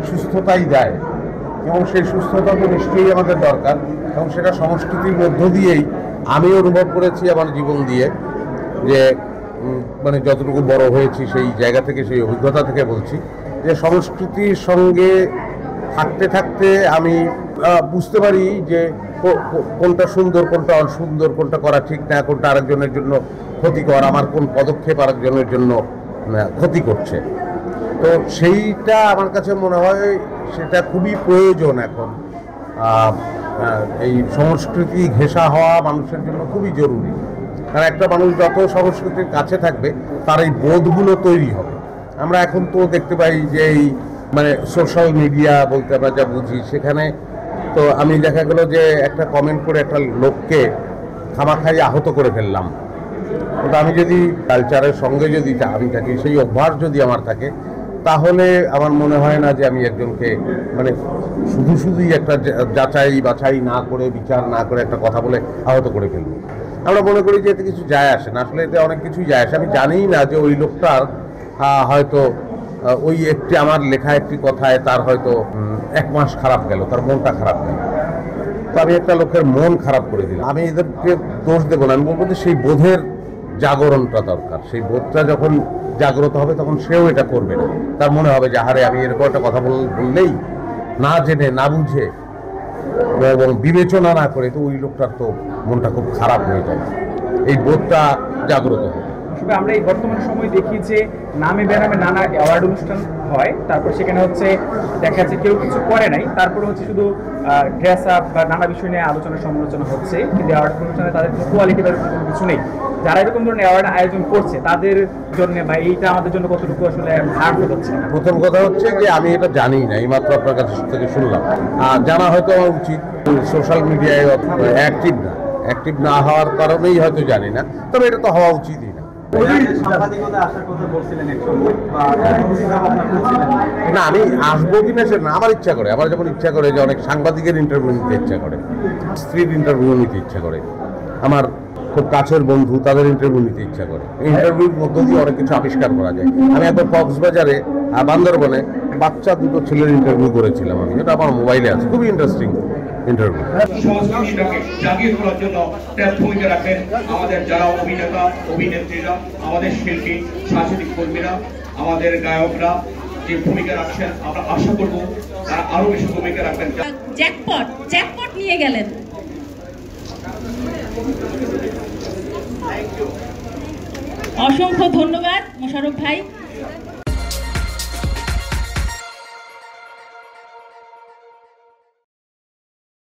সুস্থতাই দেয়, এবং সেই সুস্থতা তো নিশ্চয়ই আমাদের দরকার, এবং সেটা সংস্কৃতির মধ্য দিয়েই আমি অনুভব করেছি আমার জীবন দিয়ে, যে মানে যতটুকু বড় হয়েছি সেই জায়গা থেকে, সেই অভিজ্ঞতা থেকে বলছি যে সংস্কৃতির সঙ্গে থাকতে থাকতে আমি বুঝতে পারি যে কোনটা সুন্দর, কোনটা অসুন্দর, কোনটা করা ঠিক না, কোনটা আরেকজনের জন্য ক্ষতিকর, আমার কোন পদক্ষেপ আরেকজনের জন্য ক্ষতি করছে। তো সেইটা আমার কাছে মনে হয় সেটা খুবই প্রয়োজন এখন। এই সংস্কৃতি ঘেঁষা হওয়া মানুষের জন্য খুবই জরুরি, কারণ একটা মানুষ যত সংস্কৃতির কাছে থাকবে তার এই বোধগুলো তৈরি হবে। আমরা এখন তো দেখতে পাই যে এই মানে সোশ্যাল মিডিয়া বলতে আমরা যা বুঝি, সেখানে তো আমি দেখা গেল যে একটা কমেন্ট করে একটা লোককে খামাখাই আহত করে ফেললাম। কিন্তু আমি যদি কালচারের সঙ্গে যদি আমি থাকি, সেই অভ্যাস যদি আমার থাকে, তাহলে আমার মনে হয় না যে আমি একজনকে মানে শুধুই একটা যাচাই বাছাই না করে, বিচার না করে একটা কথা বলে আহত করে ফেলবো। আমরা মনে করি যে এতে কিছু যায় আসে না, আসলে এতে অনেক কিছুই যায় আসে। আমি জানিই না যে ওই লোকটার হয়তো ওই একটি আমার লেখা একটি কথায় তার হয়তো 1 মাস খারাপ গেল, তার মনটা খারাপ গেল, তো আমি একটা লোকের মন খারাপ করে দিলাম। আমি এদেরকে দোষ দেবো না, আমি বলবো যে সেই বোধের জাগরণটা দরকার। সেই বোধটা যখন জাগ্রত হবে তখন সেও এটা করবে না। তার মনে হবে যে আরে আমি এরকম একটা কথা বললেই না জেনে না বুঝে এবং বিবেচনা না করে, তো ওই লোকটার তো মনটা খুব খারাপ হয়ে যায়। এই বোধটা জাগ্রত হবে। আসলে আমরা এই বর্তমান সময় দেখি যে নামে বেনামে নানা অ্যাওয়ার্ড অনুষ্ঠান হয়, তারপর সেখানে হচ্ছে দেখা যাচ্ছে কেউ কিছু করে নাই, তারপরে হচ্ছে শুধু ড্রেস আপ বা নানা বিষয় নিয়ে আলোচনা সমালোচনা হচ্ছে, কিন্তু অ্যাওয়ার্ড অনুষ্ঠানে তাদের কোনো কোয়ালিটি বা কোনো কিছু নেই। যারা এরকম ধরনের অ্যাওয়ার্ড আয়োজন করছে তাদের জন্য বা এইটা আমাদের জন্য কতটুকু আসলে হার্মফুল হচ্ছে? প্রথম কথা হচ্ছে যে আমি এটা জানি না, এই মাত্র আপনার কাছ থেকে শুনলাম। জানা হয়তো আমার উচিত। সোশ্যাল মিডিয়ায় অ্যাক্টিভ না হওয়ার কারণেই হয়তো জানি না, তবে এটা তো হওয়া উচিতই না। না, আমি আসবো কিনা সে না, আমার ইচ্ছা করে। আমার যেমন ইচ্ছা করে যে অনেক সাংবাদিকের ইন্টারভিউ নিতে ইচ্ছা করে, স্ত্রীর ইন্টারভিউ নিতে ইচ্ছা করে, আমার খুব কাছের বন্ধু তাদের ইন্টারভিউ নিতে ইচ্ছা করে। ইন্টারভিউর মধ্য দিয়ে অনেক কিছু আবিষ্কার করা যায়। আমি একবার কক্সবাজারে বান্দরবনে বাচ্চা 2টো ছেলের ইন্টারভিউ করেছিলাম। আমি এটা আমার মোবাইলে আছে, খুবই ইন্টারেস্টিং ইন্টারভিউ। সংস্কৃতিটাকে জাগিয়ে তোলার জন্য ভূমিকা রাখেন আমাদের যারা অভিনেতা অভিনেত্রীরা, আমাদের শিল্পী সাংস্কৃতিক কর্মীরা, আমাদের গায়করা যে ভূমিকা রাখছেন, আমরা আশা করব তারা আরো বেশি ভূমিকা রাখবেন। জ্যাকপট নিয়ে গেলেন। অসংখ্য ধন্যবাদ মোশাররফ ভাই।